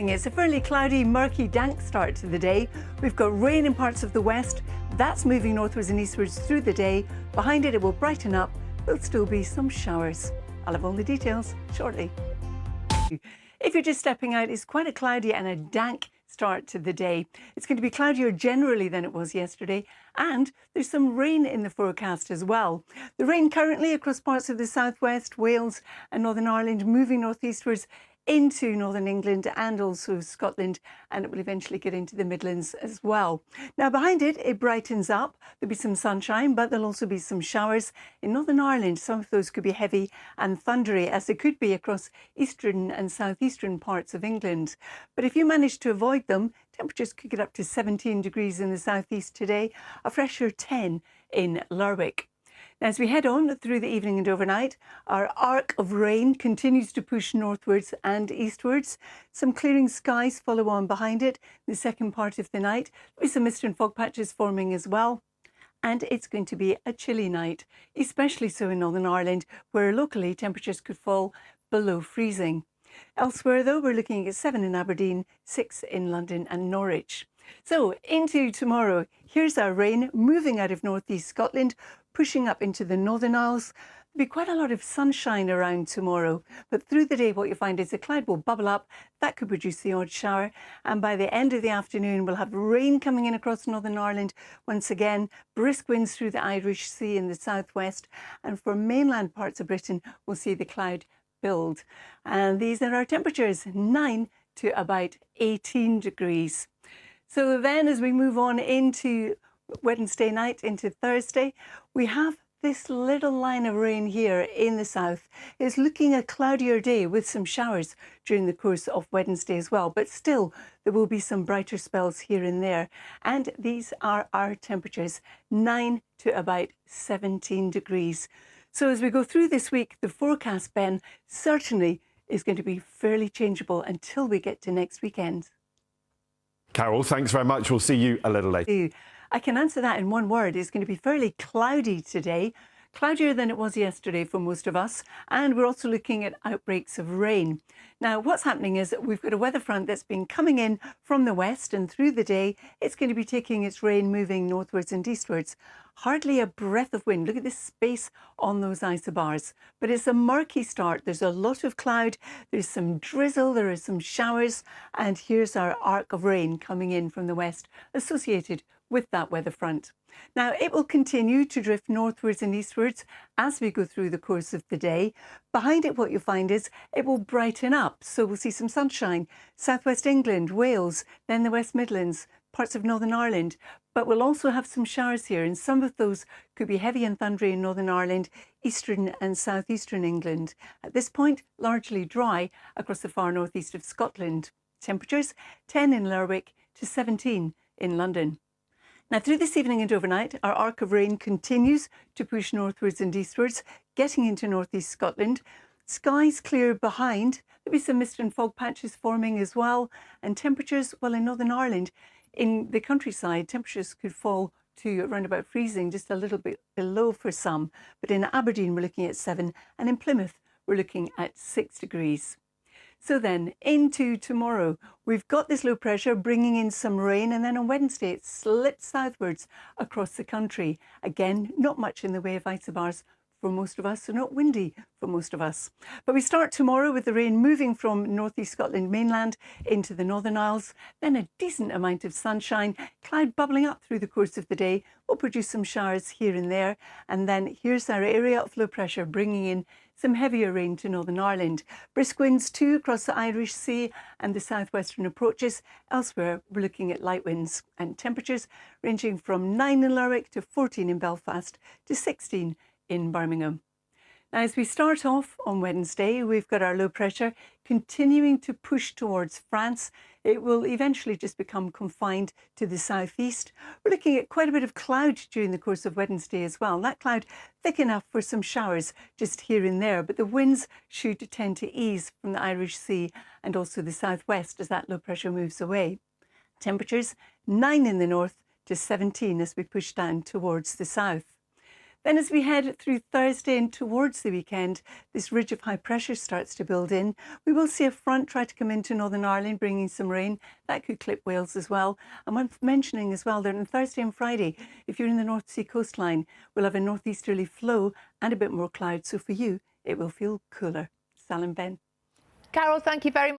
It's a fairly cloudy, murky, dank start to the day. We've got rain in parts of the west. That's moving northwards and eastwards through the day. Behind it, it will brighten up. There'll still be some showers. I'll have all the details shortly. If you're just stepping out, it's quite a cloudy and a dank start to the day. It's going to be cloudier generally than it was yesterday, and there's some rain in the forecast as well. The rain currently across parts of the southwest, Wales and Northern Ireland, moving northeastwards into northern England and also Scotland, and it will eventually get into the Midlands as well. Now behind it, it brightens up. There'll be some sunshine, but there'll also be some showers in Northern Ireland. Some of those could be heavy and thundery, as it could be across eastern and southeastern parts of England. But if you manage to avoid them, temperatures could get up to 17 degrees in the southeast today, a fresher 10 in Lerwick. Now, as we head on through the evening and overnight, our arc of rain continues to push northwards and eastwards. Some clearing skies follow on behind it in the second part of the night. There'll be some mist and fog patches forming as well. And it's going to be a chilly night, especially so in Northern Ireland, where locally temperatures could fall below freezing. Elsewhere, though, we're looking at 7 in Aberdeen, 6 in London and Norwich. So into tomorrow, here's our rain moving out of northeast Scotland, pushing up into the Northern Isles. There'll be quite a lot of sunshine around tomorrow, but through the day what you find is a cloud will bubble up. That could produce the odd shower, and by the end of the afternoon we'll have rain coming in across Northern Ireland once again, brisk winds through the Irish Sea in the southwest, and for mainland parts of Britain we'll see the cloud build. And these are our temperatures, 9 to about 18 degrees. So then as we move on into Wednesday night into Thursday, we have this little line of rain here in the south. It's looking a cloudier day with some showers during the course of Wednesday as well, but still there will be some brighter spells here and there. And these are our temperatures, 9 to about 17 degrees. So as we go through this week, the forecast, Ben, certainly is going to be fairly changeable until we get to next weekend. Carol, thanks very much. We'll see you a little later. I can answer that in one word. It's going to be fairly cloudy today, cloudier than it was yesterday for most of us, and we're also looking at outbreaks of rain. Now, what's happening is that we've got a weather front that's been coming in from the west, and through the day, it's going to be taking its rain moving northwards and eastwards. Hardly a breath of wind. Look at this space on those isobars. But it's a murky start. There's a lot of cloud. There's some drizzle. There are some showers. And here's our arc of rain coming in from the west associated with that weather front. Now, it will continue to drift northwards and eastwards as we go through the course of the day. Behind it, what you'll find is it will brighten up. So we'll see some sunshine, southwest England, Wales, then the West Midlands, parts of Northern Ireland. But we'll also have some showers here, and some of those could be heavy and thundery in Northern Ireland, eastern and southeastern England. At this point, largely dry across the far northeast of Scotland. Temperatures 10 in Lerwick to 17 in London. Now, through this evening and overnight, our arc of rain continues to push northwards and eastwards, getting into northeast Scotland. Skies clear behind. There'll be some mist and fog patches forming as well. And temperatures, well, in Northern Ireland, in the countryside, temperatures could fall to around about freezing, just a little bit below for some. But in Aberdeen, we're looking at 7, and in Plymouth, we're looking at 6 degrees. So then into tomorrow, we've got this low pressure bringing in some rain, and then on Wednesday it slips southwards across the country. Again, not much in the way of isobars for most of us, so not windy for most of us. But we start tomorrow with the rain moving from northeast Scotland mainland into the Northern Isles, then a decent amount of sunshine, cloud bubbling up through the course of the day will produce some showers here and there, and then here's our area of low pressure bringing in some heavier rain to Northern Ireland. Brisk winds too across the Irish Sea and the southwestern approaches. Elsewhere, we're looking at light winds and temperatures ranging from 9 in Lerwick to 14 in Belfast to 16 in Birmingham. Now, as we start off on Wednesday, we've got our low pressure continuing to push towards France. It will eventually just become confined to the southeast. We're looking at quite a bit of cloud during the course of Wednesday as well. That cloud thick enough for some showers just here and there, but the winds should tend to ease from the Irish Sea and also the southwest as that low pressure moves away. Temperatures 9 in the north to 17 as we push down towards the south. Then as we head through Thursday and towards the weekend, this ridge of high pressure starts to build in. We will see a front try to come into Northern Ireland, bringing some rain. That could clip Wales as well. And worth mentioning as well that on Thursday and Friday, if you're in the North Sea coastline, we'll have a northeasterly flow and a bit more cloud. So for you, it will feel cooler. Sal and Ben. Carol, thank you very much.